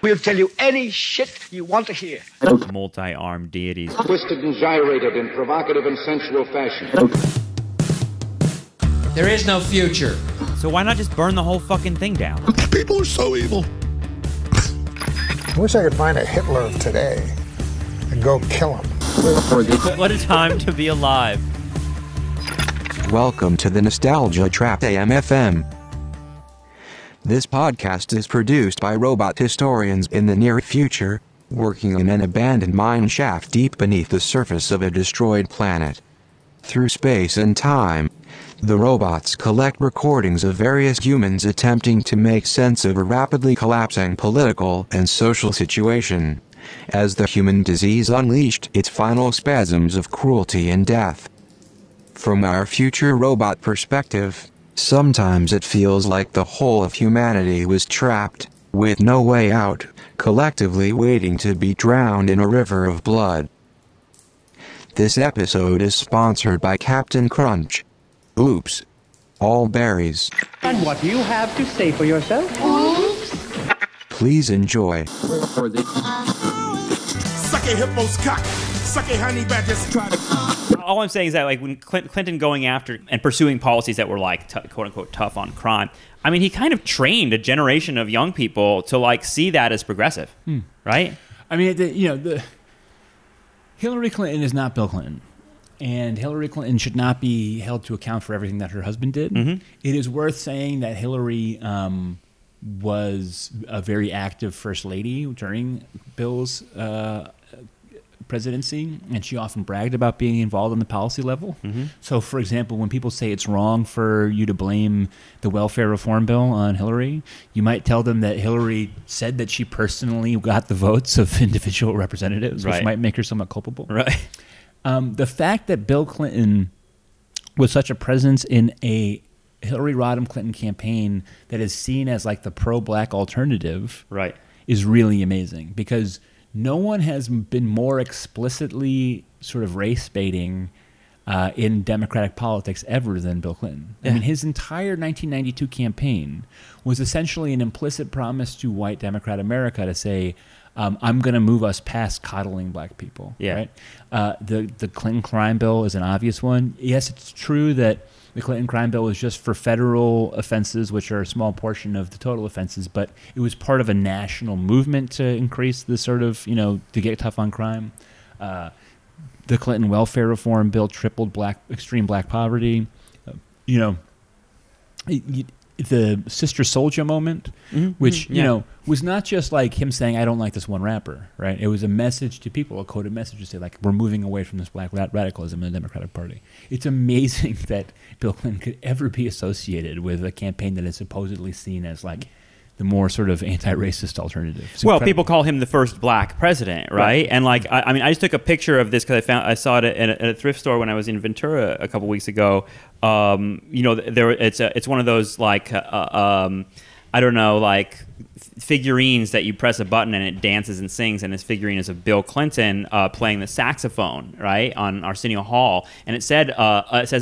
We'll tell you any shit you want to hear. Multi-armed deities. Twisted and gyrated in provocative and sensual fashion. There is no future. So why not just burn the whole fucking thing down? People are so evil. I wish I could find a Hitler of today and go kill him. What a time to be alive. Welcome to the Nostalgia Trap AM/FM. This podcast is produced by robot historians in the near future, working in an abandoned mine shaft deep beneath the surface of a destroyed planet. Through space and time, the robots collect recordings of various humans attempting to make sense of a rapidly collapsing political and social situation, as the human disease unleashed its final spasms of cruelty and death. From our future robot perspective, sometimes it feels like the whole of humanity was trapped, with no way out, collectively waiting to be drowned in a river of blood. This episode is sponsored by Captain Crunch. Oops. All berries. And what do you have to say for yourself? Oops. Please enjoy. Suck a hippo's cock. Suck a honey badger's try to... All I'm saying is that, like, when Clinton going after and pursuing policies that were, like, quote-unquote tough on crime, I mean, he kind of trained a generation of young people to, like, see that as progressive, right? I mean, Hillary Clinton is not Bill Clinton. And Hillary Clinton should not be held to account for everything that her husband did. Mm-hmm. It is worth saying that Hillary was a very active first lady during Bill's presidency, and she often bragged about being involved on the policy level. Mm-hmm. So, for example, when people say it's wrong for you to blame the welfare reform bill on Hillary, you might tell them that Hillary said that she personally got the votes of individual representatives, which might make her somewhat culpable. Right. The fact that Bill Clinton was such a presence in a Hillary Rodham Clinton campaign that is seen as like the pro-black alternative is really amazing, because no one has been more explicitly sort of race baiting in Democratic politics ever than Bill Clinton. Yeah. I mean, his entire 1992 campaign was essentially an implicit promise to white Democrat America to say, I'm going to move us past coddling black people. Yeah. Right? The Clinton crime bill is an obvious one. Yes, it's true that the Clinton crime bill was just for federal offenses, which are a small portion of the total offenses, but it was part of a national movement to increase the sort of, to get tough on crime. The Clinton welfare reform bill tripled extreme black poverty. The Sister Souljah moment, which, was not just like him saying, I don't like this one rapper, right? It was a message to people, a coded message to say, like, we're moving away from this black radicalism in the Democratic Party. It's amazing that Bill Clinton could ever be associated with a campaign that is supposedly seen as, like, the more sort of anti-racist alternative. Well, people call him the first black president, right? And like, I mean, I just took a picture of this because I saw it at a thrift store when I was in Ventura a couple weeks ago. It's one of those like I don't know, like figurines that you press a button and it dances and sings, and this figurine is of Bill Clinton playing the saxophone, right, on Arsenio Hall, and it says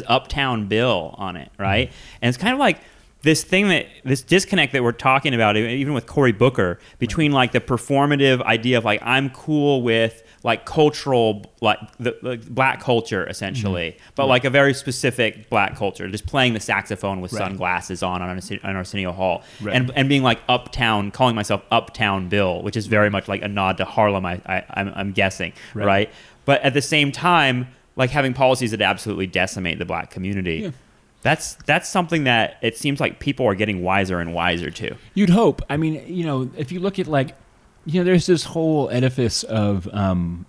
Uptown Bill on it, right? And it's kind of like this disconnect that we're talking about, even with Cory Booker, between like the performative idea of like, I'm cool with like cultural, like the black culture essentially, but like a very specific black culture, just playing the saxophone with sunglasses on Arsenio Hall, and being like Uptown, calling myself Uptown Bill, which is very much like a nod to Harlem, I'm guessing, right? But at the same time, like having policies that absolutely decimate the black community. Yeah. That's something that it seems like people are getting wiser and wiser to. You'd hope. I mean, if you look at like, there's this whole edifice of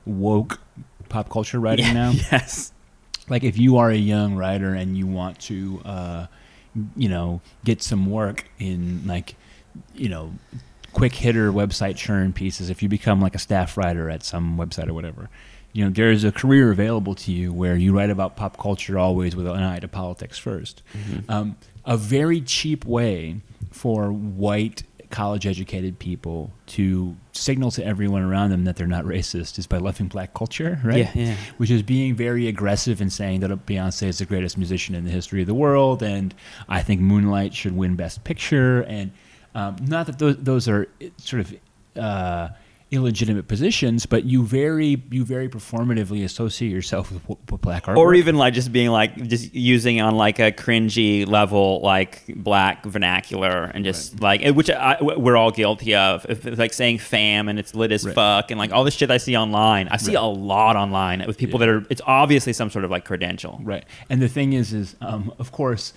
woke pop culture writing now. Yes. Like if you are a young writer and you want to, get some work in like, quick hitter website churn pieces, if you become like a staff writer at some website or whatever, there's a career available to you where you write about pop culture always with an eye to politics first. Mm-hmm. A very cheap way for white college-educated people to signal to everyone around them that they're not racist is by loving black culture, right? Yeah. Which is being very aggressive and saying that Beyonce is the greatest musician in the history of the world, and I think Moonlight should win Best Picture, and Not that those are sort of illegitimate positions, but you very performatively associate yourself with black artwork. Or even like just being like just using on like a cringy level like black vernacular and just like which we're all guilty of. If it's like saying fam and it's lit as fuck and like all this shit I see online. I see a lot online with people that are. It's obviously some sort of like credential. Right. And the thing is of course,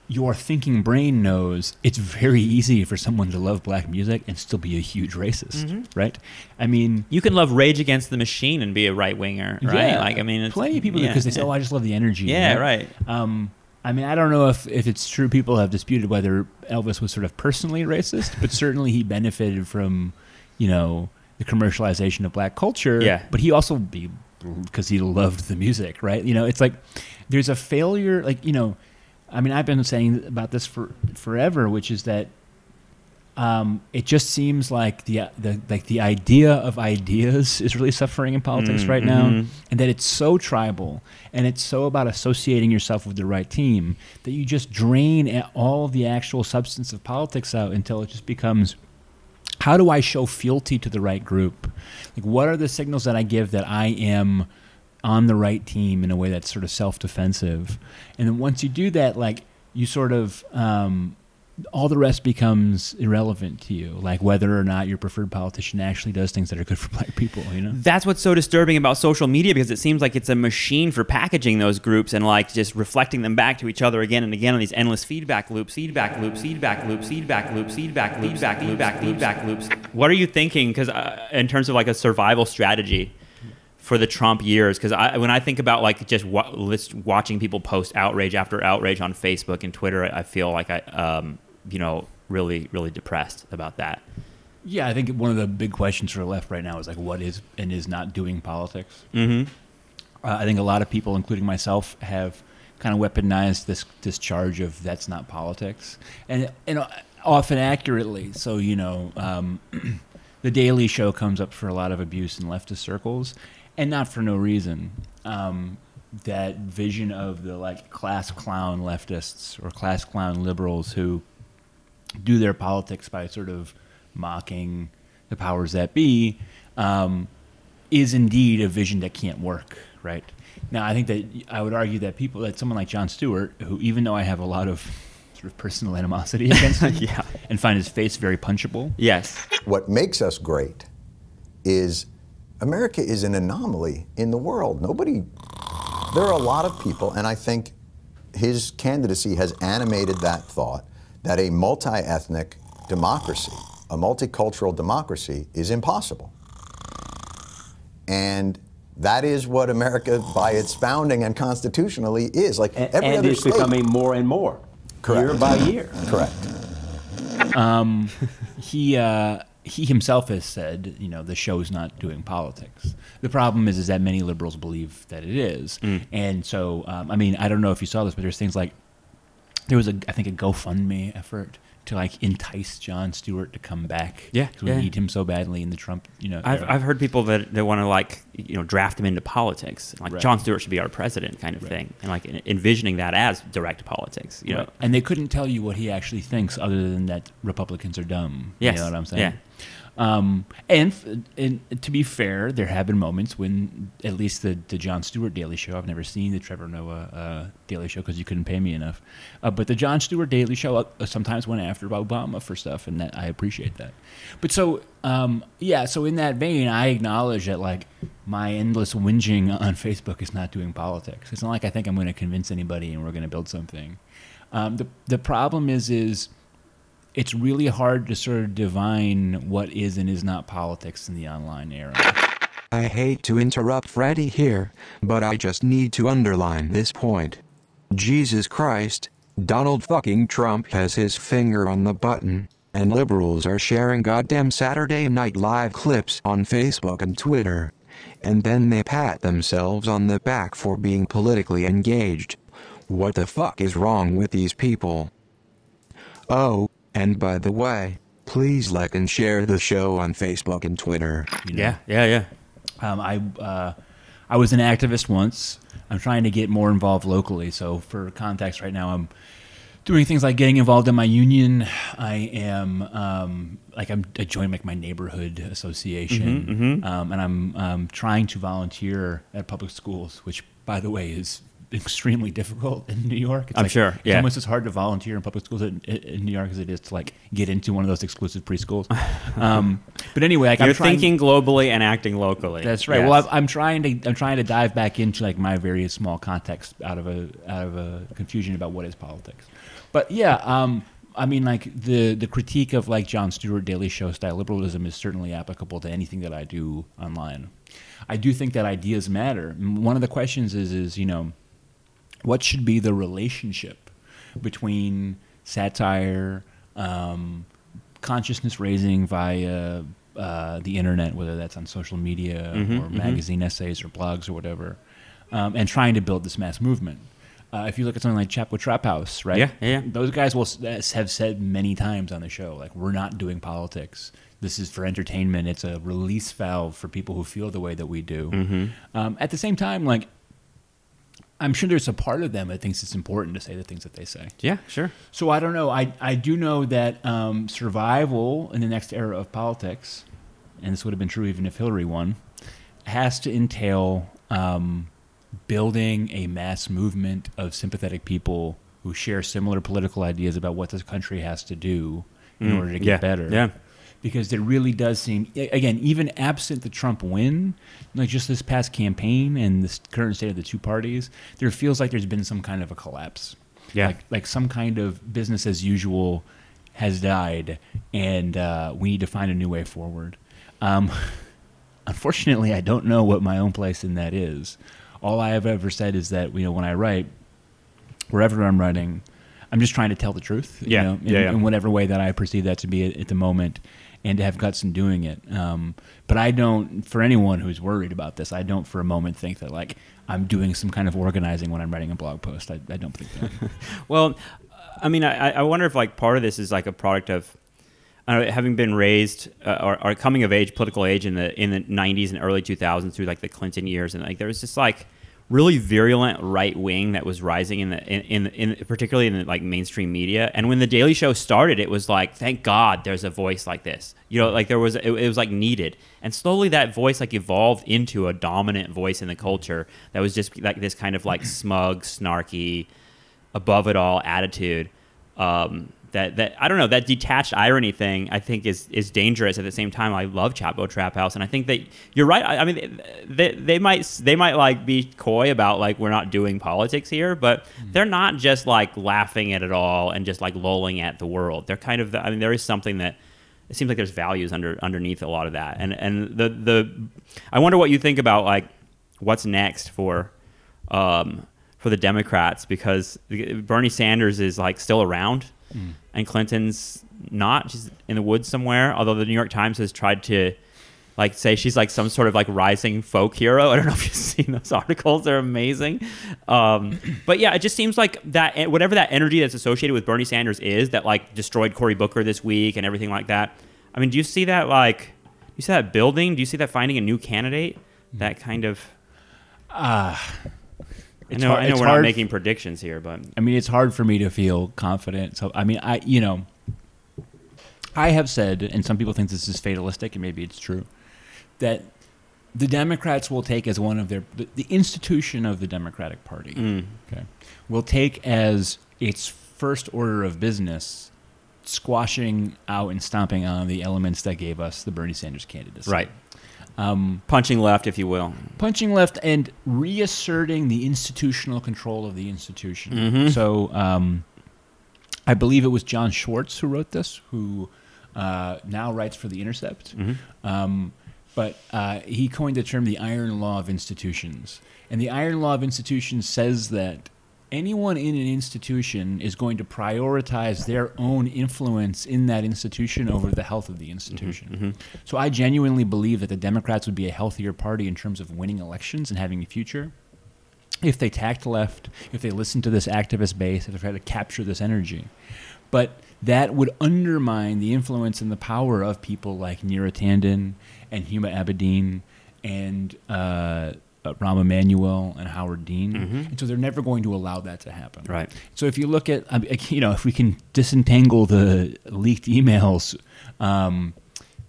your thinking brain knows it's very easy for someone to love black music and still be a huge racist, right? I mean, you can love Rage Against the Machine and be a right winger, right? Yeah, like I mean, it's, plenty of people because they say, "Oh, I just love the energy." Yeah, right. I mean, I don't know if it's true. People have disputed whether Elvis was sort of personally racist, but certainly he benefited from, the commercialization of black culture. Yeah. But he also because he loved the music, right? It's like there's a failure, like I mean, I've been saying about this for forever, which is that it just seems like the idea of ideas is really suffering in politics right now, and that it's so tribal and it's so about associating yourself with the right team that you just drain all of the actual substance of politics out until it just becomes, how do I show fealty to the right group? Like, what are the signals that I give that I am on the right team in a way that's sort of self-defensive? And then once you do that, like, you sort of all the rest becomes irrelevant to you, like whether or not your preferred politician actually does things that are good for black people. That's what's so disturbing about social media, because it seems like it's a machine for packaging those groups and like just reflecting them back to each other again and again on these endless feedback loops. What are you thinking? Because in terms of like a survival strategy for the Trump years, because when I think about like just watching people post outrage after outrage on Facebook and Twitter, I feel like I really, really depressed about that. Yeah, I think one of the big questions for the left right now is like, what is and is not doing politics. I think a lot of people, including myself, have kind of weaponized this charge of that's not politics, and often accurately. So the Daily Show comes up for a lot of abuse in leftist circles. And not for no reason. That vision of the like class clown leftists or class clown liberals who do their politics by sort of mocking the powers that be is indeed a vision that can't work, right? Now, I think that I would argue that someone like Jon Stewart, who even though I have a lot of sort of personal animosity against him and find his face very punchable. Yes. What makes us great is America is an anomaly in the world. There are a lot of people, and I think his candidacy has animated that thought, that a multi-ethnic democracy, a multicultural democracy, is impossible. And that is what America, by its founding and constitutionally, is. Like every and other it's state, becoming more and more, year by year. Correct. He himself has said, the show's not doing politics. The problem is that many liberals believe that it is. And so, I mean, I don't know if you saw this, but there's things like, there was I think a GoFundMe effort to like entice Jon Stewart to come back. Yeah, because we need him so badly in the Trump. I've heard people that want to like draft him into politics, like Jon Stewart should be our president, kind of thing, and like envisioning that as direct politics. You know, and they couldn't tell you what he actually thinks, other than that Republicans are dumb. Yes. You know what I'm saying? Yeah. And to be fair, there have been moments when, at least the Jon Stewart Daily Show, I've never seen the Trevor Noah Daily Show because you couldn't pay me enough, but the Jon Stewart Daily Show sometimes went after Obama for stuff, and that I appreciate that. But so in that vein, I acknowledge that like my endless whinging on Facebook is not doing politics. It's not like I think I'm going to convince anybody and we're going to build something. The problem is it's really hard to sort of divine what is and is not politics in the online era. I hate to interrupt Freddie here, but I just need to underline this point. Jesus Christ, Donald fucking Trump has his finger on the button, and liberals are sharing goddamn Saturday Night Live clips on Facebook and Twitter. And then they pat themselves on the back for being politically engaged. What the fuck is wrong with these people? Oh, and by the way, please like and share the show on Facebook and Twitter. Yeah. I was an activist once. I'm trying to get more involved locally. So for context right now, I'm doing things like getting involved in my union. I am I joined like my neighborhood association, and I'm trying to volunteer at public schools, which, by the way, is extremely difficult in New York. I'm sure. It's almost as hard to volunteer in public schools in New York as it is to like get into one of those exclusive preschools. But anyway, like, you're thinking globally and acting locally. That's right. Yes. Well, I'm trying to dive back into like my very small context out of a confusion about what is politics. But yeah, I mean, like the critique of like Jon Stewart Daily Show style liberalism is certainly applicable to anything that I do online. I do think that ideas matter. One of the questions is what should be the relationship between satire, consciousness raising via the internet, whether that's on social media or magazine essays or blogs or whatever, and trying to build this mass movement. If you look at something like Chapo Trap House, right? Yeah. Those guys will have said many times on the show, like, we're not doing politics. This is for entertainment. It's a release valve for people who feel the way that we do. At the same time, like, I'm sure there's a part of them that thinks it's important to say the things that they say. Yeah, sure. So I don't know. I do know that survival in the next era of politics, and this would have been true even if Hillary won, has to entail building a mass movement of sympathetic people who share similar political ideas about what this country has to do in order to get better. Yeah. Because it really does seem, again, even absent the Trump win, like just this past campaign and this current state of the two parties, there feels like there's been some kind of a collapse. Yeah. Like some kind of business as usual has died, and we need to find a new way forward. Unfortunately, I don't know what my own place in that is. All I have ever said is that, when I write, wherever I'm writing, I'm just trying to tell the truth, in whatever way that I perceive that to be at the moment, and to have guts in doing it. But I don't, for anyone who's worried about this, I don't for a moment think that like I'm doing some kind of organizing when I'm writing a blog post. I don't think that. Well, I mean, I wonder if like part of this is like a product of having been raised or coming of age, political age in the 90s and early 2000s through like the Clinton years, and like there was just like really virulent right wing that was rising in particularly in the like mainstream media. And when the Daily Show started, it was like, thank God there's a voice like this. Like there was, it was like needed. And slowly that voice like evolved into a dominant voice in the culture that was just like this kind of like smug, snarky, above it all attitude. That I don't know, that detached irony thing I think is dangerous. At the same time, I love Chapo Trap House, and I think that you're right. I mean, they might like be coy about like we're not doing politics here, but they're not just like laughing at it all and just like lolling at the world. They're kind of, I mean, there is something that it seems like there's values underneath a lot of that, and the I wonder what you think about like what's next for the Democrats, because Bernie Sanders is like still around. And Clinton's not. She's in the woods somewhere, although the New York Times has tried to like say she's like some sort of like rising folk hero. I don't know if you've seen those articles. They're amazing. But yeah, it just seems like that whatever that energy that's associated with Bernie Sanders is, that like destroyed Cory Booker this week and everything like that. I mean, do you see that building? Do you see that finding a new candidate? That kind of... I know we're not making predictions here, but I mean, it's hard for me to feel confident. So I mean, I have said, and some people think this is fatalistic, and maybe it's true, that the Democrats will take as one of their the institution of the Democratic Party, will take as its first order of business squashing out and stomping on the elements that gave us the Bernie Sanders candidacy. Right. Punching left, if you will. Punching left and reasserting the institutional control of the institution. So I believe it was John Schwartz who wrote this, who now writes for The Intercept. But he coined the term the iron law of institutions. And the iron law of institutions says that anyone in an institution is going to prioritize their own influence in that institution over the health of the institution. So I genuinely believe that the Democrats would be a healthier party in terms of winning elections and having a future if they tacked left, if they listened to this activist base, if they tried to capture this energy. But that would undermine the influence and the power of people like Neera Tanden and Huma Abedin and Rahm Emanuel and Howard Dean, and so they're never going to allow that to happen. Right. So if you look at, if we can disentangle the leaked emails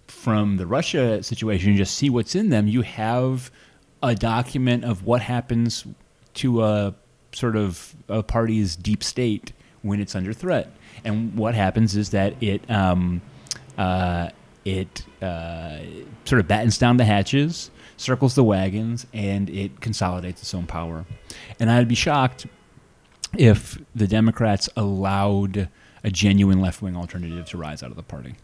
from the Russia situation and just see what's in them, you have a document of what happens to a sort of a party's deep state when it's under threat. And what happens is that it sort of battens down the hatches, circles the wagons, and it consolidates its own power. And I'd be shocked if the Democrats allowed a genuine left-wing alternative to rise out of the party.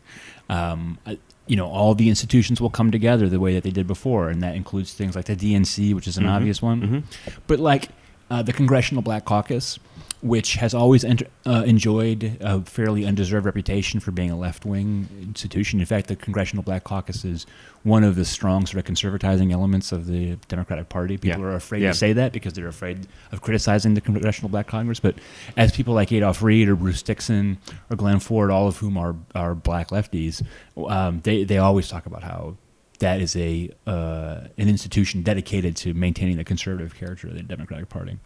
All the institutions will come together the way that they did before, and that includes things like the DNC, which is an obvious one. But like the Congressional Black Caucus, which has always enjoyed a fairly undeserved reputation for being a left-wing institution. In fact, the Congressional Black Caucus is one of the strong sort of conservatizing elements of the Democratic Party. People are afraid to say that because they're afraid of criticizing the Congressional Black Congress. But as people like Adolph Reed or Bruce Dixon or Glenn Ford, all of whom are black lefties, they always talk about how that is an institution dedicated to maintaining the conservative character of the Democratic Party.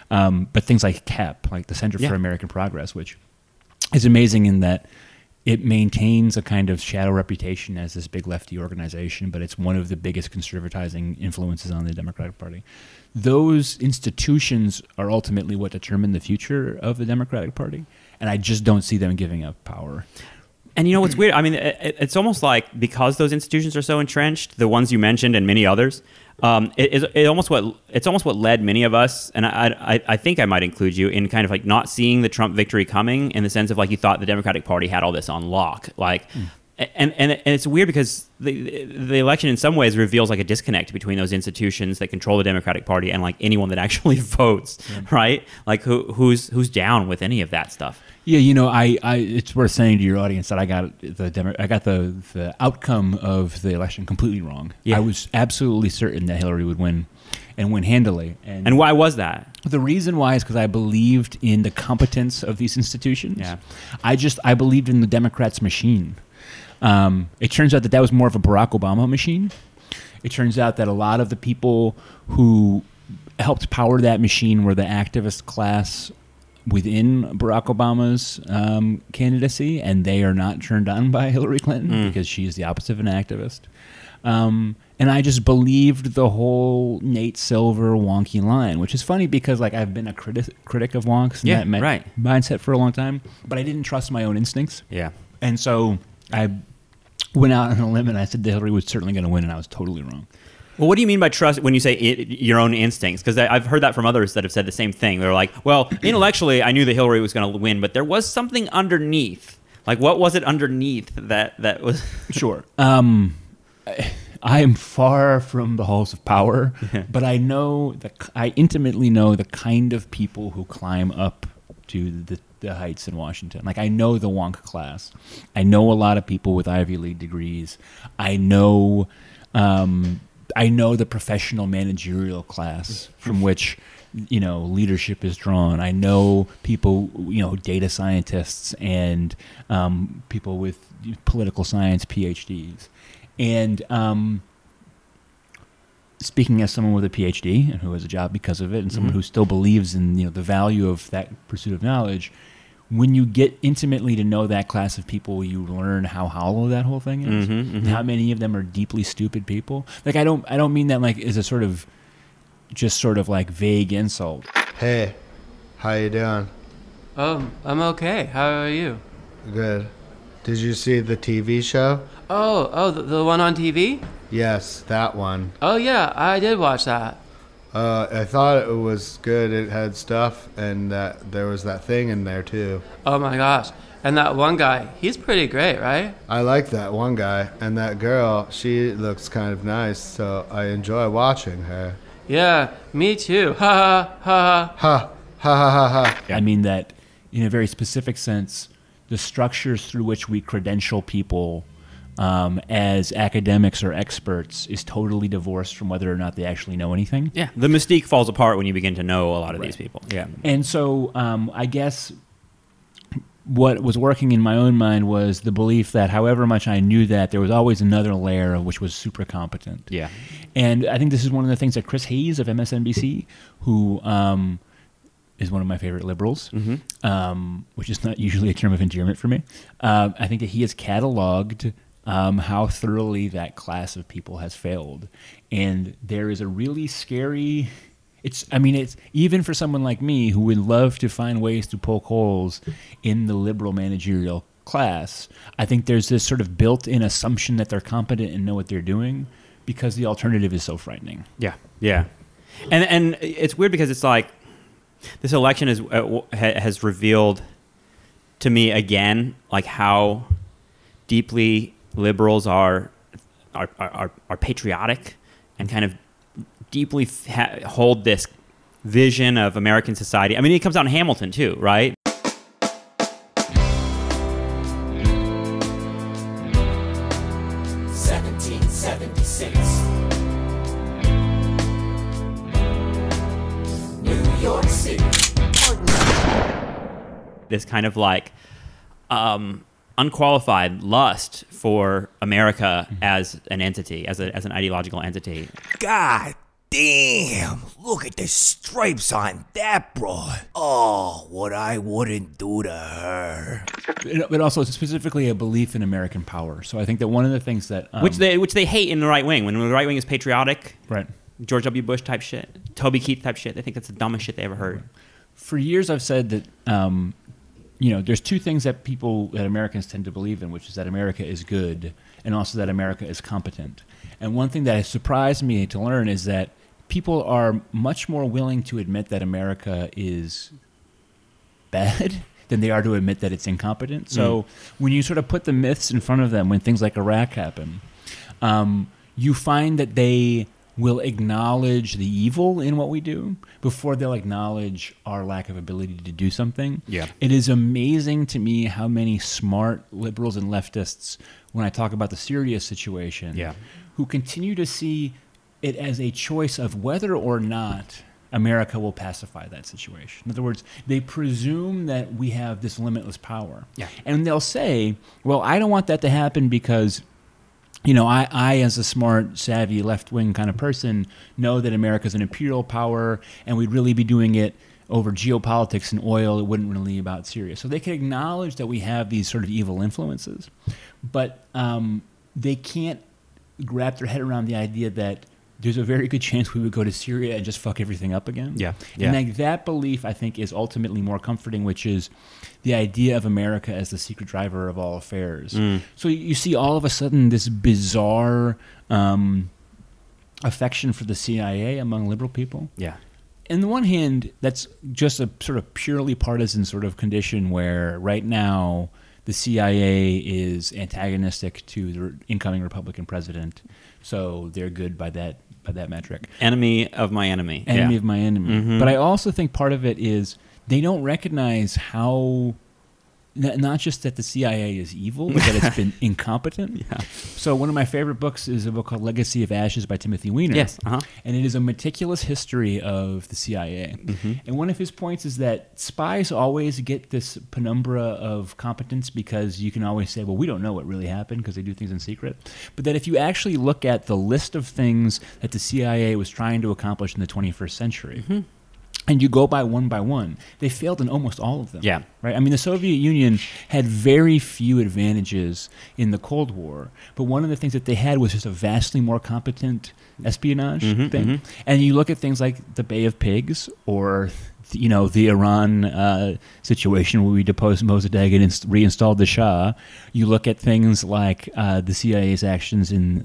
But things like CAP, like the Center for American Progress, which is amazing in that it maintains a kind of shadow reputation as this big lefty organization, but it's one of the biggest conservatizing influences on the Democratic Party. Those institutions are ultimately what determine the future of the Democratic Party, and I just don't see them giving up power. And you know what's weird? I mean, it's almost like because those institutions are so entrenched, the ones you mentioned and many others, it's almost what led many of us, and I think I might include you, in kind of like not seeing the Trump victory coming, in the sense of like you thought the Democratic Party had all this on lock, like. And it's weird because the election in some ways reveals like a disconnect between those institutions that control the Democratic Party and like anyone that actually votes, right? Like who's down with any of that stuff. Yeah, it's worth saying to your audience that I got the outcome of the election completely wrong. Yeah. I was absolutely certain that Hillary would win, and win handily. And why was that? The reason why is because I believed in the competence of these institutions. Yeah. I believed in the Democrats' machine. It turns out that was more of a Barack Obama machine. It turns out that a lot of the people who helped power that machine were the activist class within Barack Obama's candidacy, and they are not turned on by Hillary Clinton because she is the opposite of an activist. And I just believed the whole Nate Silver wonky line, which is funny because like I've been a critic of wonks and that mindset for a long time, but I didn't trust my own instincts. Yeah. And so I went out on a limb and I said that Hillary was certainly going to win, and I was totally wrong. Well, what do you mean by trust when you say your own instincts? Because I've heard that from others that have said the same thing. They're like, well, intellectually, I knew that Hillary was going to win, but there was something underneath. Like, what was it underneath that was... Sure. I am far from the halls of power, but I intimately know the kind of people who climb up to the heights in Washington. Like, I know the wonk class. I know a lot of people with Ivy League degrees. I know the professional managerial class from which, leadership is drawn. I know people, data scientists and people with political science PhDs. And speaking as someone with a PhD and who has a job because of it, and someone who still believes in the value of that pursuit of knowledge, when you get intimately to know that class of people, you learn how hollow that whole thing is, and how many of them are deeply stupid people. Like I don't mean that like as a sort of like vague insult. Hey, how you doing? Oh, I'm okay. How are you? Good. Did you see the TV show? Oh, the one on TV? Yes, that one. Oh yeah, I did watch that. I thought it was good. It had stuff, and that there was that thing in there too. Oh my gosh. And that one guy, he's pretty great, right? I like that one guy. And that girl, she looks kind of nice, so I enjoy watching her. Yeah, me too. Ha ha ha ha. Ha ha ha ha. I mean that in a very specific sense, the structures through which we credential people as academics or experts is totally divorced from whether or not they actually know anything. Yeah, the mystique falls apart when you begin to know a lot of these people. Yeah. And so I guess what was working in my own mind was the belief that however much I knew that, there was always another layer which was super competent. Yeah. And I think this is one of the things that Chris Hayes of MSNBC, who is one of my favorite liberals, which is not usually a term of endearment for me, I think that he has cataloged how thoroughly that class of people has failed. And there is a really scary... It's even for someone like me who would love to find ways to poke holes in the liberal managerial class, I think there's this sort of built-in assumption that they're competent and know what they're doing because the alternative is so frightening. Yeah, yeah. And it's weird because it's like this election has revealed to me again like how deeply liberals are patriotic and kind of deeply hold this vision of American society. I mean, it comes out in Hamilton too, right? New York City. This kind of like unqualified lust for America as an entity, as an ideological entity. God damn, look at the stripes on that broad. Oh, what I wouldn't do to her. But also specifically a belief in American power. So I think that one of the things that... which they hate in the right wing. When the right wing is patriotic, right? George W. Bush type shit, Toby Keith type shit, they think that's the dumbest shit they ever heard. For years I've said that... there's two things that Americans tend to believe in, which is that America is good and also that America is competent. And one thing that has surprised me to learn is that people are much more willing to admit that America is bad than they are to admit that it's incompetent. So when you sort of put the myths in front of them, when things like Iraq happen, you find that they will acknowledge the evil in what we do before they'll acknowledge our lack of ability to do something. Yeah. It is amazing to me how many smart liberals and leftists, when I talk about the Syria situation, who continue to see it as a choice of whether or not America will pacify that situation. In other words, they presume that we have this limitless power. Yeah. And they'll say, well, I don't want that to happen because... I, as a smart, savvy, left-wing kind of person, know that America's an imperial power, and we'd really be doing it over geopolitics and oil. It wouldn't really be about Syria. So they can acknowledge that we have these sort of evil influences, but they can't wrap their head around the idea that there's a very good chance we would go to Syria and just fuck everything up again. Yeah. And like that belief, I think, is ultimately more comforting, which is the idea of America as the secret driver of all affairs. So you see all of a sudden this bizarre affection for the CIA among liberal people. Yeah. On the one hand, that's just a sort of purely partisan sort of condition where right now the CIA is antagonistic to the incoming Republican president. So they're good by that metric. Enemy of my enemy. Enemy of my enemy. But I also think part of it is they don't recognize how, not just that the CIA is evil, but that it's been incompetent. So one of my favorite books is a book called Legacy of Ashes by Timothy Weiner. Yes. And it is a meticulous history of the CIA. And one of his points is that spies always get this penumbra of competence because you can always say, well, we don't know what really happened because they do things in secret. But that if you actually look at the list of things that the CIA was trying to accomplish in the 21st century, and you go by one, they failed in almost all of them. Yeah. Right? I mean, the Soviet Union had very few advantages in the Cold War, but one of the things that they had was just a vastly more competent espionage thing. And you look at things like the Bay of Pigs or the Iran situation where we deposed Mossadegh and reinstalled the Shah. You look at things like the CIA's actions in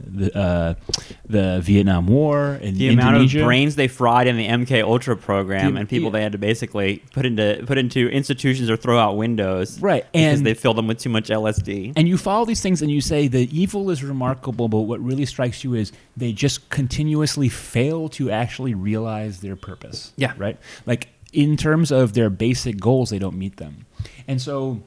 the Vietnam War and the Indonesia. amount of brains they fried in the MK Ultra program and people they had to basically put into institutions or throw out windows, right? Because they filled them with too much LSD. And you follow these things and you say the evil is remarkable, but what really strikes you is they just continuously fail to actually realize their purpose. Yeah, right. Like, in terms of their basic goals, they don't meet them. And so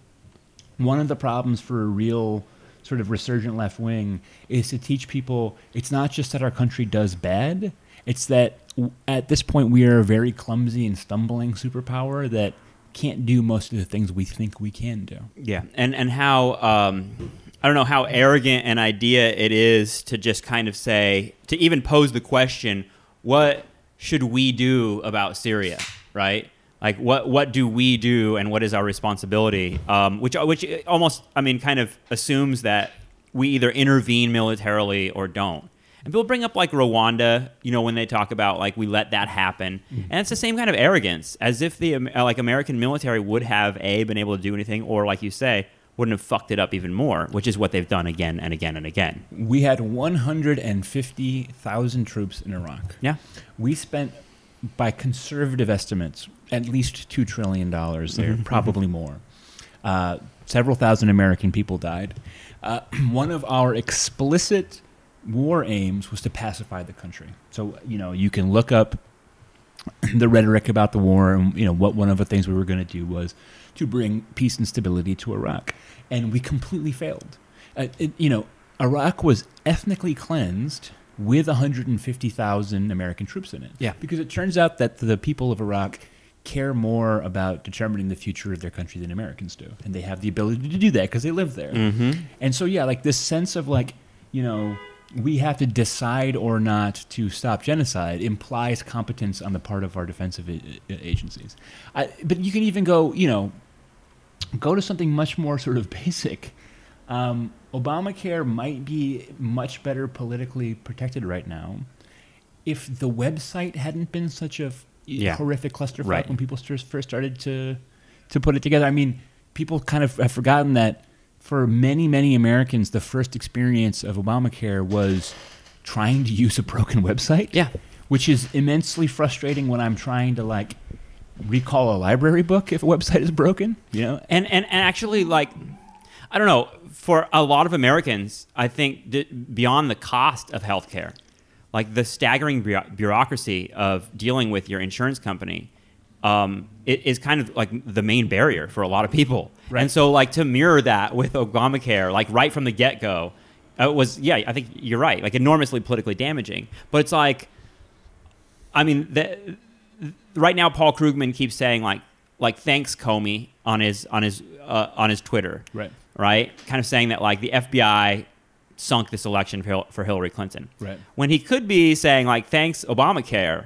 one of the problems for a real sort of resurgent left wing is to teach people it's not just that our country does bad, it's that at this point we are a very clumsy and stumbling superpower that can't do most of the things we think we can do. Yeah, and how I don't know how arrogant an idea it is to just kind of say, to even pose the question, what should we do about Syria, right? Like what do we do, and what is our responsibility? Which almost, I mean, kind of assumes that we either intervene militarily or don't. And people bring up like Rwanda, you know, when they talk about like we let that happen, and it's the same kind of arrogance, as if the like American military would have been able to do anything, or like you say, wouldn't have fucked it up even more, which is what they've done again and again and again. We had 150,000 troops in Iraq. Yeah, we spent, by conservative estimates, at least $2 trillion there, probably more. Several thousand American people died. One of our explicit war aims was to pacify the country. So, you know, you can look up the rhetoric about the war, and, you know, what one of the things we were going to do was to bring peace and stability to Iraq. And we completely failed. You know, Iraq was ethnically cleansed with 150,000 American troops in it. Yeah. Because it turns out that the people of Iraq care more about determining the future of their country than Americans do. And they have the ability to do that because they live there. And so, yeah, like this sense of like, you know, we have to decide or not to stop genocide implies competence on the part of our defensive agencies. But you can even go, you know, go to something much more sort of basic. Obamacare might be much better politically protected right now if the website hadn't been such a horrific clusterfuck when people first started to put it together. I mean, people kind of have forgotten that for many, many Americans, the first experience of Obamacare was trying to use a broken website. Yeah. Which is immensely frustrating when I'm trying to, like, recall a library book if a website is broken, you know? And actually, like, I don't know, for a lot of Americans, I think beyond the cost of healthcare, like the staggering bureaucracy of dealing with your insurance company, it is kind of like the main barrier for a lot of people. Right. And so, like, to mirror that with Obamacare, like right from the get-go, was, yeah, I think you're right, like enormously politically damaging. But it's like, I mean, right now Paul Krugman keeps saying like thanks Comey on his Twitter, right? Kind of saying that like the FBI sunk this election for Hillary Clinton, right? When he could be saying like thanks Obamacare.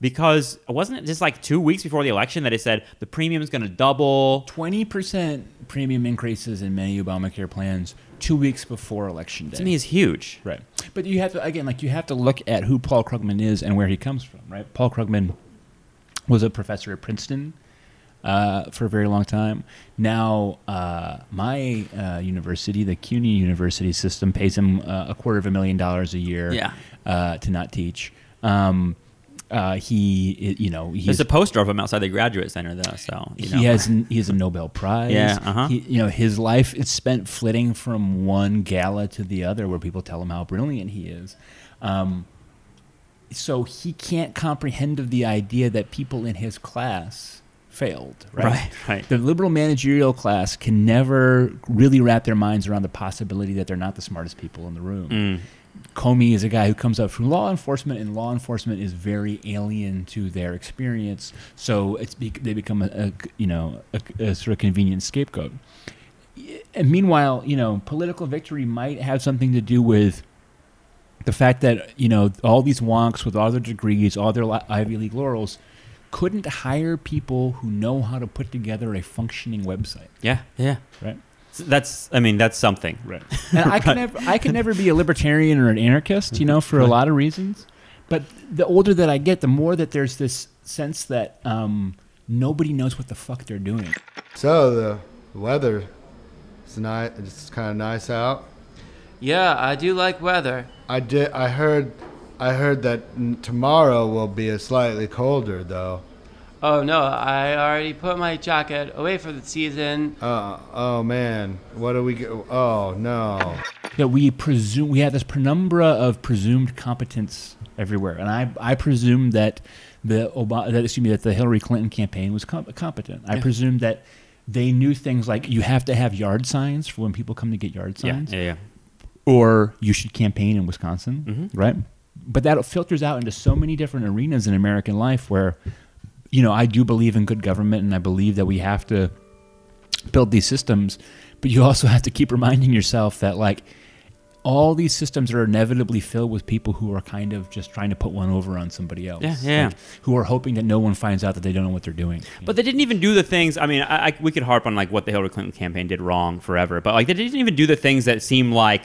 Because wasn't it just like 2 weeks before the election that it said the premium is going to double? 20% premium increases in many Obamacare plans 2 weeks before Election Day. To me, is huge. Right. But you have to, again, like you have to look at who Paul Krugman is and where he comes from, right? Paul Krugman was a professor at Princeton for a very long time. Now, my university, the CUNY University system, pays him $250,000 a year to not teach. There's a poster of him outside the Graduate Center, though. So he has a Nobel Prize. Yeah, his life is spent flitting from one gala to the other, where people tell him how brilliant he is. So he can't comprehend of the idea that people in his class failed. Right. The liberal managerial class can never really wrap their minds around the possibility that they're not the smartest people in the room. Comey is a guy who comes up from law enforcement, and law enforcement is very alien to their experience. So they become a sort of convenient scapegoat. And meanwhile, political victory might have something to do with the fact that all these wonks with all their degrees, all their Ivy League laurels, couldn't hire people who know how to put together a functioning website. Yeah. Right. That's something. Right. And I can never be a libertarian or an anarchist, for a lot of reasons. But the older that I get, the more that there's this sense that nobody knows what the fuck they're doing. So the weather is nice. It's kind of nice out. Yeah, I do like weather. I heard that tomorrow will be slightly colder, though. Oh, no, I already put my jacket away for the season. Oh, man. What do we Oh, no. Yeah, we have this penumbra of presumed competence everywhere. And I presume that that the Hillary Clinton campaign was competent. I presume that they knew things like you have to have yard signs for when people come to get yard signs. Yeah. Or you should campaign in Wisconsin, right? But that filters out into so many different arenas in American life where I do believe in good government, and I believe that we have to build these systems, but you also have to keep reminding yourself that, like, all these systems are inevitably filled with people who are kind of just trying to put one over on somebody else. Like, who are hoping that no one finds out that they don't know what they're doing. But they didn't even do the things. I mean, we could harp on like what the Hillary Clinton campaign did wrong forever, but like they didn't even do the things that seem like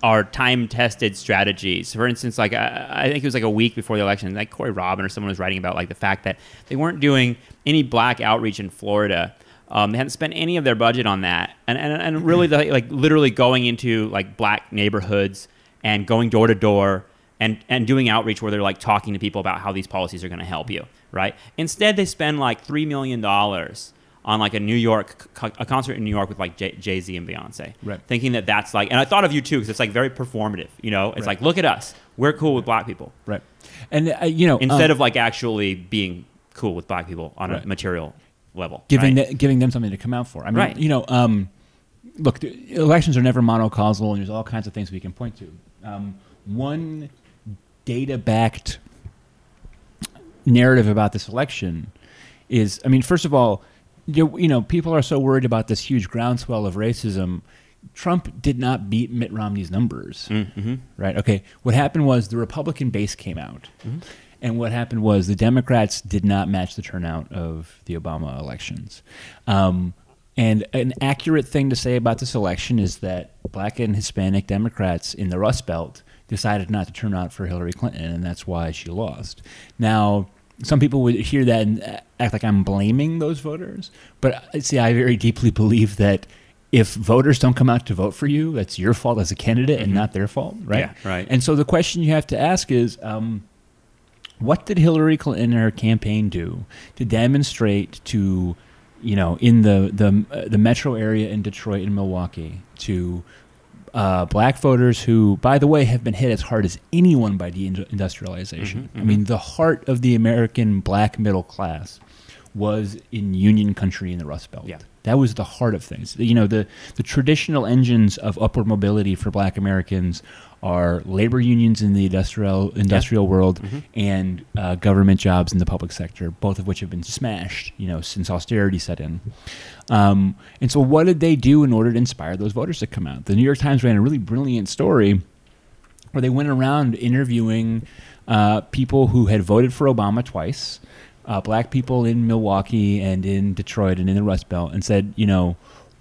are time-tested strategies. For instance, like I think it was like a week before the election, like Corey Robin or someone was writing about like the fact that they weren't doing any black outreach in Florida. They hadn't spent any of their budget on that, and really like literally going into like black neighborhoods and going door to door and doing outreach where they're like talking to people about how these policies are going to help you, right? Instead, they spend like $3 million on like a concert in New York with like Jay-Z and Beyonce, right? Thinking that that's like, and I thought of you too because it's like very performative, It's like, look at us, we're cool with black people, right? And instead of like actually being cool with black people on a material level, giving them something to come out for. I mean, look, the elections are never monocausal, and there's all kinds of things we can point to. One data-backed narrative about this election is, I mean, first of all, people are so worried about this huge groundswell of racism. Trump did not beat Mitt Romney's numbers, right? Okay, what happened was the Republican base came out. And what happened was the Democrats did not match the turnout of the Obama elections. And an accurate thing to say about this election is that black and Hispanic Democrats in the Rust Belt decided not to turn out for Hillary Clinton, and that's why she lost. Now, some people would hear that and act like I'm blaming those voters. But see, I very deeply believe that if voters don't come out to vote for you, that's your fault as a candidate and not their fault, right? Yeah, right. And so the question you have to ask is, what did Hillary Clinton and her campaign do to demonstrate to, in the metro area in Detroit and Milwaukee, to black voters who, by the way, have been hit as hard as anyone by deindustrialization? I mean, the heart of the American black middle class was in Union country in the Rust Belt. Yeah. That was the heart of things. The traditional engines of upward mobility for black Americans are labor unions in the industrial world and government jobs in the public sector, both of which have been smashed, since austerity set in. And so what did they do in order to inspire those voters to come out? The New York Times ran a really brilliant story where they went around interviewing people who had voted for Obama twice, black people in Milwaukee and in Detroit and in the Rust Belt, and said,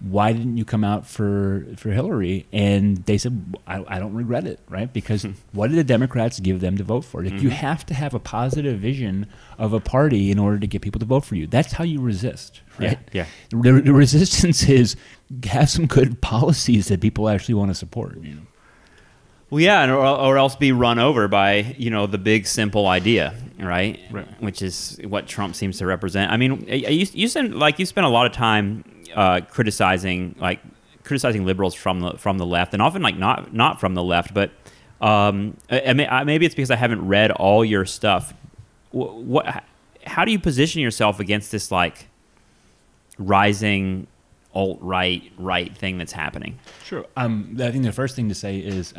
why didn't you come out for Hillary? And they said, I don't regret it, right? Because what did the Democrats give them to vote for? Like, you have to have a positive vision of a party in order to get people to vote for you. That's how you resist, right? Yeah. The resistance is have some good policies that people actually want to support. Well, yeah, or else be run over by the big simple idea, right? Which is what Trump seems to represent. I mean, you spent a lot of time criticizing liberals from the left, and often like not from the left, but maybe it's because I haven't read all your stuff. How do you position yourself against this like rising alt-right thing that's happening? Sure. I think the first thing to say is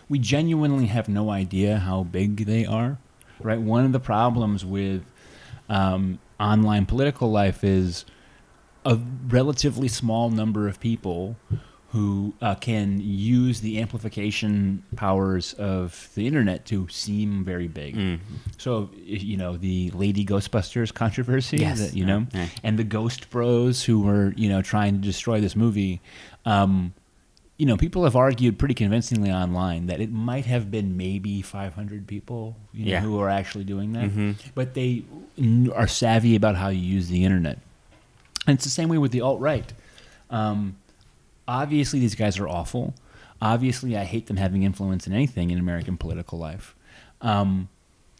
we genuinely have no idea how big they are, right? One of the problems with online political life is a relatively small number of people who can use the amplification powers of the internet to seem very big. So, the Lady Ghostbusters controversy, and the Ghost Bros who were, trying to destroy this movie. People have argued pretty convincingly online that it might have been maybe 500 people who are actually doing that. But they are savvy about how you use the internet. And it's the same way with the alt-right. Obviously, these guys are awful. Obviously, I hate them having influence in anything in American political life. The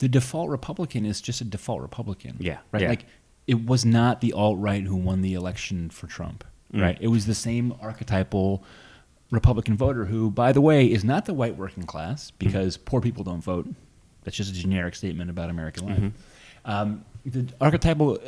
default Republican is just a default Republican. Yeah. Right? Yeah. Like, it was not the alt-right who won the election for Trump. Right? It was the same archetypal Republican voter who, by the way, is not the white working class because poor people don't vote. That's just a generic statement about American life. The archetypal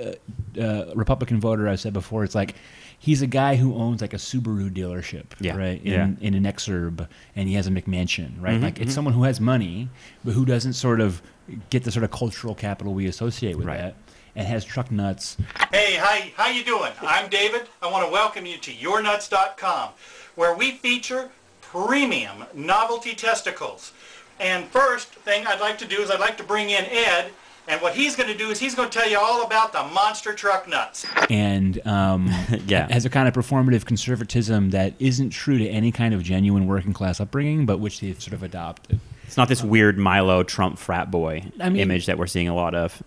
Republican voter, I said before, it's like he's a guy who owns like a Subaru dealership, right? In an exurb, and he has a McMansion, right? Like it's someone who has money, but who doesn't sort of get the sort of cultural capital we associate with that, and has truck nuts. Hey, how you doing? I'm David. I want to welcome you to YourNuts.com, where we feature premium novelty testicles. And first thing I'd like to do is I'd like to bring in Ed, and what he's going to do is he's going to tell you all about the monster truck nuts. And has a kind of performative conservatism that isn't true to any kind of genuine working class upbringing, but which they've sort of adopted. It's not this weird Milo Trump frat boy image that we're seeing a lot of.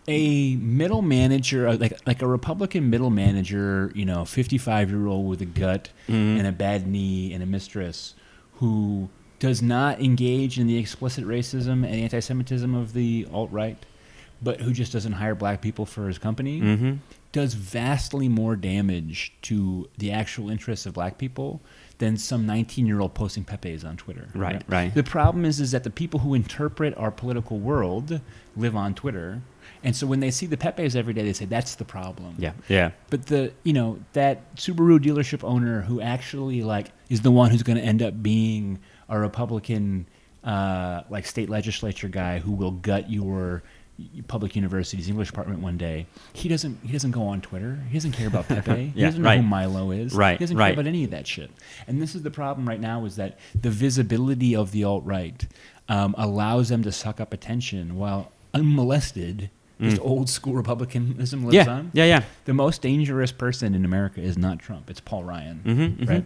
A middle manager, like a Republican middle manager, 55-year-old with a gut and a bad knee and a mistress, who does not engage in the explicit racism and anti-Semitism of the alt-right, but who just doesn't hire black people for his company, does vastly more damage to the actual interests of black people than some 19-year-old posting Pepes on Twitter. Right. The problem is that the people who interpret our political world live on Twitter, and so when they see the Pepes every day, they say that's the problem. Yeah. But that Subaru dealership owner who actually is the one who's going to end up being a Republican state legislature guy who will gut your public university's English department one day. He doesn't go on Twitter. He doesn't care about Pepe. He doesn't know who Milo is. He doesn't care about any of that shit. And this is the problem right now, is that the visibility of the alt-right allows them to suck up attention while unmolested. Just old school Republicanism lives on. Yeah. The most dangerous person in America is not Trump. It's Paul Ryan. Right?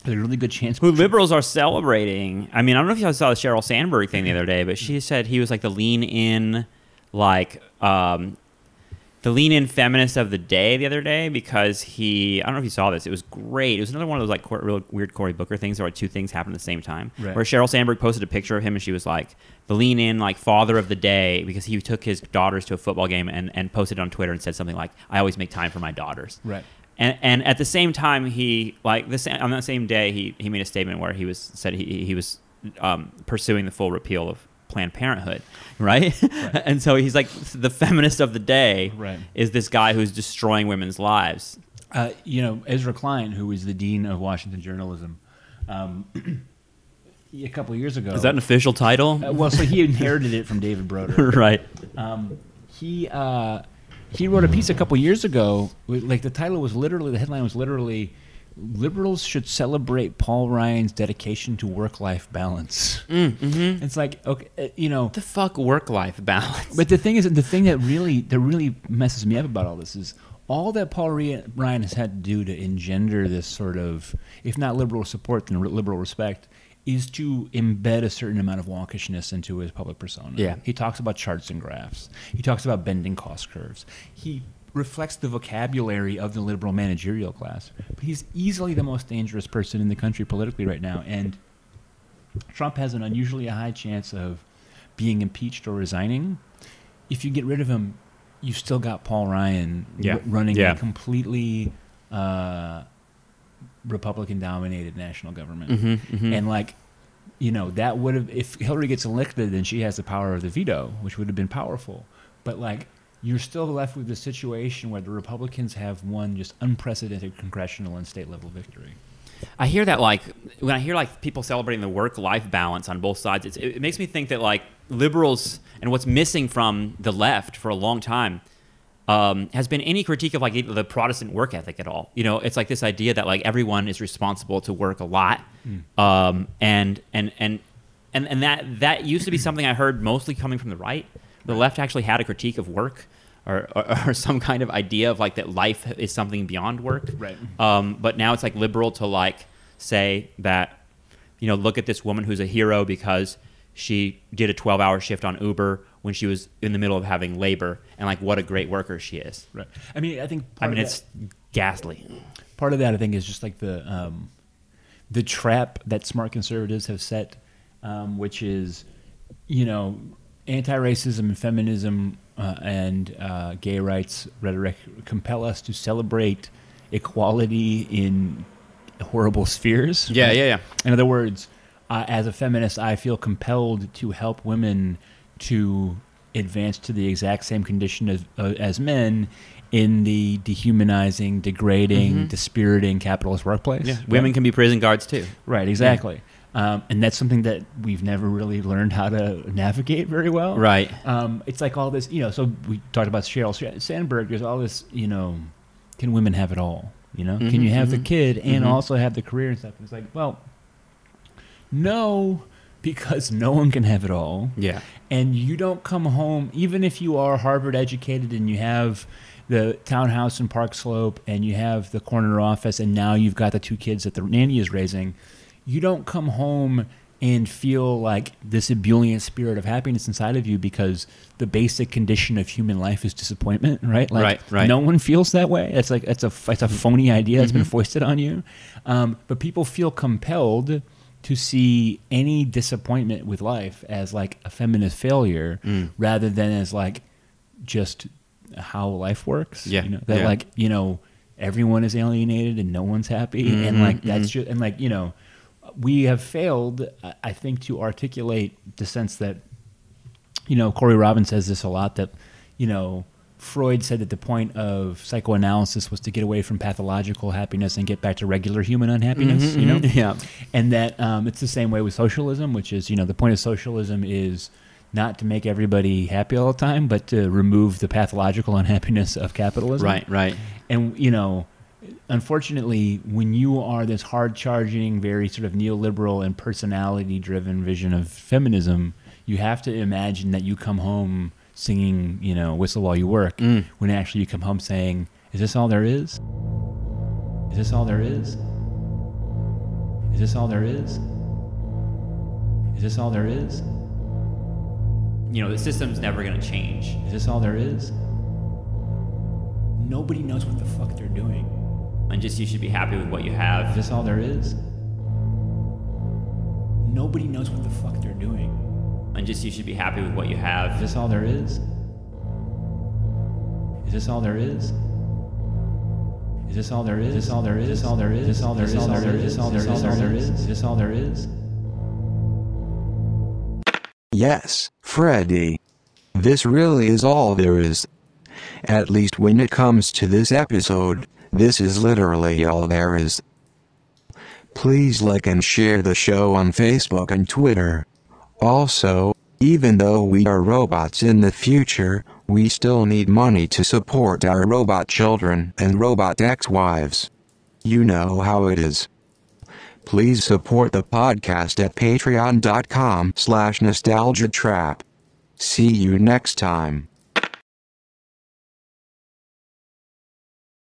There's a really good chance. Who liberals are celebrating. I mean, I don't know if you saw the Sheryl Sandberg thing the other day, but she said he was like the lean-in, the lean-in feminist of the day the other day, because I don't know if you saw this. It was great. It was another one of those real weird Cory Booker things where two things happened at the same time. Right. Where Sheryl Sandberg posted a picture of him and she was like, the lean-in father of the day, because he took his daughters to a football game and posted on Twitter and said something like, I always make time for my daughters. Right. And at the same time, on that same day, he made a statement where he was pursuing the full repeal of Planned Parenthood, right? And so he's like, the feminist of the day is this guy who's destroying women's lives. Ezra Klein, who is the dean of Washington journalism, a couple of years ago. Is that an official title? So he inherited it from David Broder. Right. He wrote a piece a couple years ago. The headline was literally, "Liberals should celebrate Paul Ryan's dedication to work-life balance." It's like, okay, the fuck work-life balance. But the thing that really messes me up about all this is all that Paul Ryan has had to do to engender this sort of, if not liberal support, then liberal respect, is to embed a certain amount of wonkishness into his public persona. Yeah. He talks about charts and graphs. He talks about bending cost curves. He reflects the vocabulary of the liberal managerial class. But he's easily the most dangerous person in the country politically right now. And Trump has an unusually high chance of being impeached or resigning. If you get rid of him, you've still got Paul Ryan running a completely Republican-dominated national government. And that would have, if Hillary gets elected, then she has the power of the veto, which would have been powerful. But you're still left with the situation where the Republicans have won just unprecedented congressional and state level victory. I hear that when I hear people celebrating the work-life balance on both sides, it makes me think that liberals, and what's missing from the left for a long time, has been any critique of the Protestant work ethic at all. It's this idea that everyone is responsible to work a lot, and that used to be something I heard mostly coming from the right. The left actually had a critique of work, or some kind of idea of that life is something beyond work. Right. But now it's liberal to say that, look at this woman who's a hero because she did a 12-hour shift on Uber when she was in the middle of having labor, and what a great worker she is. Right. I mean, I think. It's ghastly. Part of that, I think, is just the trap that smart conservatives have set, which is, anti-racism and feminism and gay rights rhetoric compel us to celebrate equality in horrible spheres. Yeah. In other words, as a feminist, I feel compelled to help women to advance to the exact same condition as men in the dehumanizing, degrading, dispiriting capitalist workplace. Yeah. Women can be prison guards too. Right, exactly. And that's something that we've never really learned how to navigate very well. Right. It's like all this, so we talked about Sheryl Sandberg. There's all this, can women have it all? Can you have the kid and also have the career and stuff? And it's like, well, no, because no one can have it all. Yeah. And you don't come home, even if you are Harvard educated and you have the townhouse in Park Slope and you have the corner office and now you've got the 2 kids that the nanny is raising, you don't come home and feel like this ebullient spirit of happiness inside of you because the basic condition of human life is disappointment, right? Like, right. No one feels that way. It's like it's a phony idea that's been foisted on you. But people feel compelled to see any disappointment with life as like a feminist failure rather than as like just how life works. Yeah. Like, everyone is alienated and no one's happy. And like, that's just, and like, we have failed, I think, to articulate the sense that, Corey Robin says this a lot, that, Freud said that the point of psychoanalysis was to get away from pathological happiness and get back to regular human unhappiness, Yeah. And that it's the same way with socialism, which is, the point of socialism is not to make everybody happy all the time, but to remove the pathological unhappiness of capitalism. Right. And, unfortunately, when you are this hard-charging, very sort of neoliberal and personality-driven vision of feminism, you have to imagine that you come home singing, Whistle While You Work, when actually you come home saying, is this all there is? Is this all there is? Is this all there is? Is this all there is? The system's never going to change. Is this all there is? Nobody knows what the fuck they're doing. And just you should be happy with what you have. Is this all there is? Nobody knows what the fuck they're doing. And just you should be happy with what you have. Is this all there is? Is this all there is? Is this all there is? Is this all there is? Is this all there is? Is this all there is? Is this all there is? Is this all there is? Is this all there is? Yes, Freddie. This really is all there is. At least when it comes to this episode, this is literally all there is. Please like and share the show on Facebook and Twitter. Also, even though we are robots in the future, we still need money to support our robot children and robot ex-wives. You know how it is. Please support the podcast at patreon.com/nostalgiatrap. See you next time.